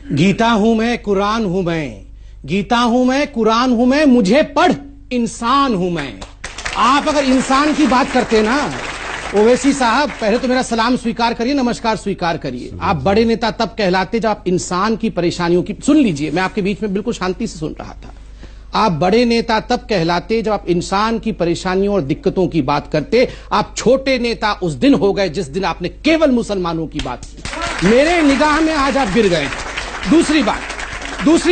गीता हूं मैं, कुरान हूं मैं, गीता हूं मैं, कुरान हूं मैं, मुझे पढ़ इंसान हूं मैं। आप अगर इंसान की बात करते ना ओवैसी साहब, पहले तो मेरा सलाम स्वीकार करिए, नमस्कार स्वीकार करिए। आप बड़े नेता तब कहलाते जब आप इंसान की परेशानियों की, सुन लीजिए, मैं आपके बीच में बिल्कुल शांति से सुन रहा था। आप बड़े नेता तब कहलाते जब आप इंसान की परेशानियों और दिक्कतों की बात करते। आप छोटे नेता उस दिन हो गए जिस दिन आपने केवल मुसलमानों की बात की। मेरे निगाह में आज आप गिर गए। दूसरी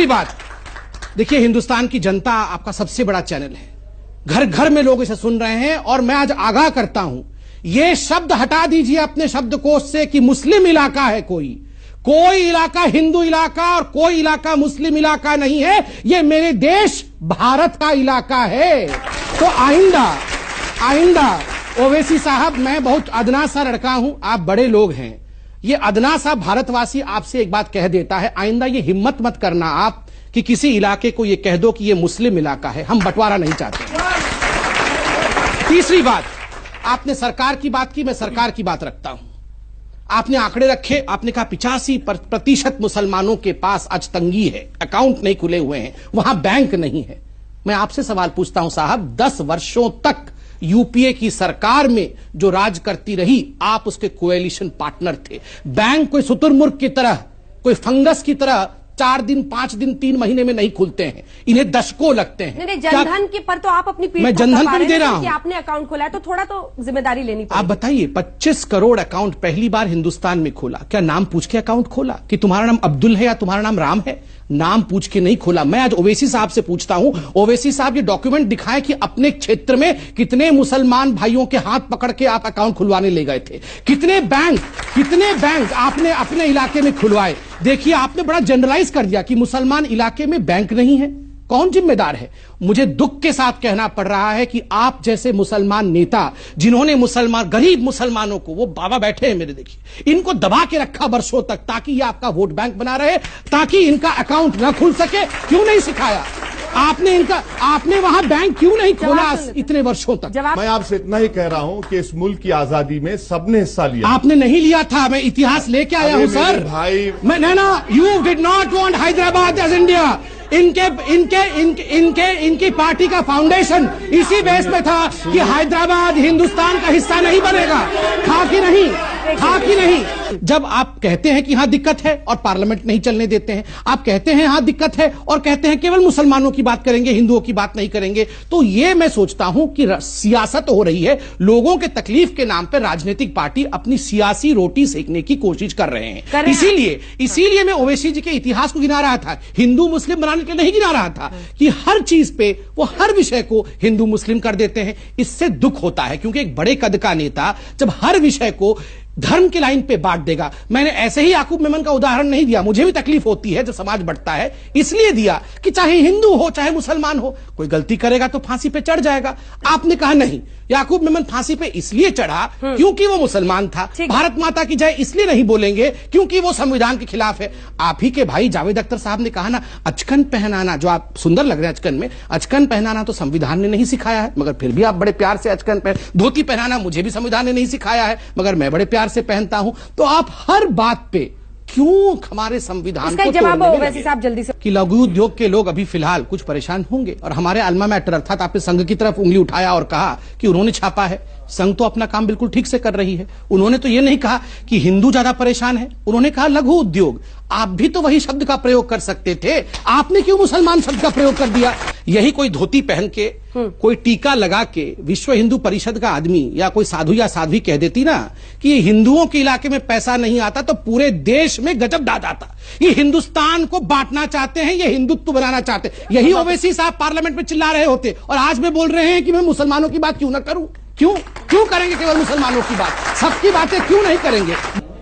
बात देखिए, हिंदुस्तान की जनता आपका सबसे बड़ा चैनल है, घर घर में लोग इसे सुन रहे हैं, और मैं आज आगाह करता हूं, यह शब्द हटा दीजिए अपने शब्दकोश से कि मुस्लिम इलाका है। कोई इलाका हिंदू इलाका और कोई इलाका मुस्लिम इलाका नहीं है। यह मेरे देश भारत का इलाका है। तो आइंदा ओवैसी साहब, मैं बहुत अदना सा लड़का हूं, आप बड़े लोग हैं, ये अदना सा भारतवासी आपसे एक बात कह देता है, आइंदा ये हिम्मत मत करना आप कि किसी इलाके को ये कह दो कि ये मुस्लिम इलाका है। हम बंटवारा नहीं चाहते। तीसरी बात, आपने सरकार की बात की, मैं सरकार की बात रखता हूं। आपने आंकड़े रखे, आपने कहा 85% मुसलमानों के पास आज तंगी है, अकाउंट नहीं खुले हुए हैं, वहां बैंक नहीं है। मैं आपसे सवाल पूछता हूं साहब, 10 वर्षों तक यूपीए की सरकार में जो राज करती रही, आप उसके कोएलिशन पार्टनर थे। बैंक कोई शुतुरमुर्ग की तरह, कोई फंगस की तरह 4 दिन 5 दिन 3 महीने में नहीं खुलते हैं, इन्हें दशकों लगते हैं। नहीं, जनधन के पर तो आप अपनी पीठ मैं जनधन पर दे रहा हूं, आपने अकाउंट खोला है तो थोड़ा तो जिम्मेदारी लेनी पड़ेगी। आप बताइए, 25 करोड़ अकाउंट पहली बार हिंदुस्तान में खोला, क्या नाम पूछ के अकाउंट खोला कि तुम्हारा नाम अब्दुल है या तुम्हारा नाम राम है? नाम पूछ के नहीं खोला। मैं आज ओवैसी साहब से पूछता हूं, ओवैसी साहब ये डॉक्यूमेंट दिखाएं कि अपने क्षेत्र में कितने मुसलमान भाइयों के हाथ पकड़ के आप अकाउंट खुलवाने ले गए थे, कितने बैंक आपने अपने इलाके में खुलवाए। देखिए, आपने बड़ा जनरलाइज कर दिया कि मुसलमान इलाके में बैंक नहीं है। कौन जिम्मेदार है? मुझे दुख के साथ कहना पड़ रहा है कि आप जैसे मुसलमान नेता, जिन्होंने गरीब मुसलमानों को, वो बाबा बैठे हैं मेरे, देखिए, इनको दबा के रखा वर्षों तक ताकि ये आपका वोट बैंक बना रहे, ताकि इनका अकाउंट ना खुल सके। क्यों नहीं सिखाया आपने वहां बैंक क्यों नहीं खोला इतने वर्षों तक? मैं आपसे इतना ही कह रहा हूं कि इस मुल्क की आजादी में सबने हिस्सा लिया। आपने नहीं लिया था, मैं इतिहास लेके आया हूं सर भाई। You did not want Hyderabad as India. इनकी पार्टी का फाउंडेशन इसी बेस में था कि हैदराबाद हिंदुस्तान का हिस्सा नहीं बनेगा। था कि नहीं? जब आप कहते हैं कि यहां दिक्कत है और पार्लियामेंट नहीं चलने देते हैं, आप कहते हैं यहां दिक्कत है और कहते हैं केवल मुसलमानों की बात करेंगे, हिंदुओं की बात नहीं करेंगे, तो ये मैं सोचता हूं कि सियासत हो रही है। लोगों के तकलीफ के नाम पर राजनीतिक पार्टी अपनी सियासी रोटी सेकने की कोशिश कर रहे हैं। इसीलिए मैं ओवैसी जी के इतिहास को गिना रहा था, हिंदू मुस्लिम बनाने के लिए नहीं गिना रहा था कि हर चीज पे वो हर विषय को हिंदू मुस्लिम कर देते हैं। इससे दुख होता है, क्योंकि एक बड़े कद का नेता जब हर विषय को धर्म के लाइन पे बांट देगा। मैंने ऐसे ही याकूब मेमन का उदाहरण नहीं दिया, मुझे भी तकलीफ होती है जब समाज बढ़ता है, इसलिए दिया कि चाहे हिंदू हो चाहे मुसलमान हो, कोई गलती करेगा तो फांसी पे चढ़ जाएगा। आपने कहा नहीं, याकूब मेमन फांसी पे इसलिए चढ़ा क्योंकि वो मुसलमान था। भारत माता की जय इसलिए नहीं बोलेंगे क्योंकि वो संविधान के खिलाफ है। आप ही के भाई जावेद अख्तर साहब ने कहा ना, अचकन पहनाना, जो आप सुंदर लग रहे हैं अचकन में, अचकन पहनाना तो संविधान ने नहीं सिखाया है, मगर फिर भी आप बड़े प्यार से अचकन पहन। धोती पहनाना मुझे भी संविधान ने नहीं सिखाया है, मगर मैं बड़े प्यार से पहनता हूं। तो आप हर बात पे क्यों हमारे संविधान को जवाब ओवैसी साहब जल्दी से कि लघु उद्योग के लोग अभी फिलहाल कुछ परेशान होंगे, और हमारे अल्मा मैटर अर्थात आपने संघ की तरफ उंगली उठाया और कहा कि उन्होंने छापा है। संघ तो अपना काम बिल्कुल ठीक से कर रही है। उन्होंने तो यह नहीं कहा कि हिंदू ज्यादा परेशान है, उन्होंने कहा लघु उद्योग। आप भी तो वही शब्द का प्रयोग कर सकते थे, आपने क्यों मुसलमान शब्द का प्रयोग कर दिया? यही कोई धोती पहन के, कोई टीका लगा के विश्व हिंदू परिषद का आदमी या कोई साधु या साध्वी कह देती ना कि हिंदुओं के इलाके में पैसा नहीं आता, तो पूरे देश में गजब डाल जाता। ये हिंदुस्तान को बांटना चाहते हैं, ये हिंदुत्व बनाना चाहते हैं। यही ओवैसी साहब पार्लियामेंट में चिल्ला रहे होते, और आज में बोल रहे हैं कि मैं मुसलमानों की बात क्यों ना करूं। क्यों करेंगे केवल मुसलमानों की बात? सबकी बातें क्यों नहीं करेंगे?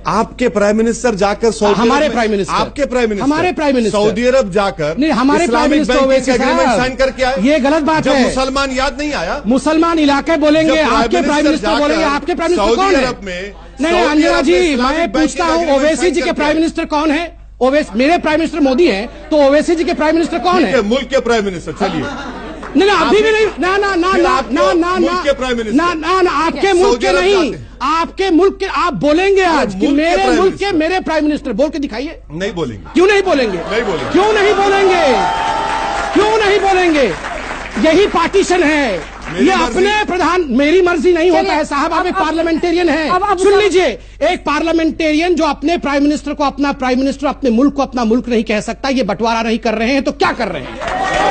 आपके प्राइम मिनिस्टर जाकर हमारे प्राइम मिनिस्टर सऊदी अरब जाकर नहीं, हमारे प्राइम मिनिस्टर एग्रीमेंट साइन करके आए। ये गलत बात है। मुसलमान याद नहीं आया? मुसलमान इलाके बोलेंगे, आपके प्राइम मिनिस्टर बोलेंगे। आपके प्राइम मिनिस्टर कौन है? नहीं अंजना जी, मैं पूछता हूँ ओवैसी जी के प्राइम मिनिस्टर कौन है? मेरे प्राइम मिनिस्टर मोदी है, तो ओवैसी जी के प्राइम मिनिस्टर कौन है? मुल्क के प्राइम मिनिस्टर। चलिए, नहीं अभी भी नहीं, ना आपके मुल्क के नहीं, आपके मुल्क के आप बोलेंगे आज कि मुल्क के मेरे प्राइम मुल्क के मिनिस्टर। मेरे प्राइम मिनिस्टर, बोल के दिखाइए। नहीं बोलेंगे। क्यों नहीं बोलेंगे? नहीं बोलेंगे। क्यों नहीं बोलेंगे? क्यों नहीं बोलेंगे? यही पार्टीशन है। ये अपने प्रधान, मेरी मर्जी नहीं होता है साहब। आप एक पार्लियामेंटेरियन है। सुन लीजिए, एक पार्लियामेंटेरियन जो अपने प्राइम मिनिस्टर को अपना प्राइम मिनिस्टर, अपने मुल्क को अपना मुल्क नहीं कह सकता, ये बंटवारा नहीं कर रहे हैं तो क्या कर रहे हैं?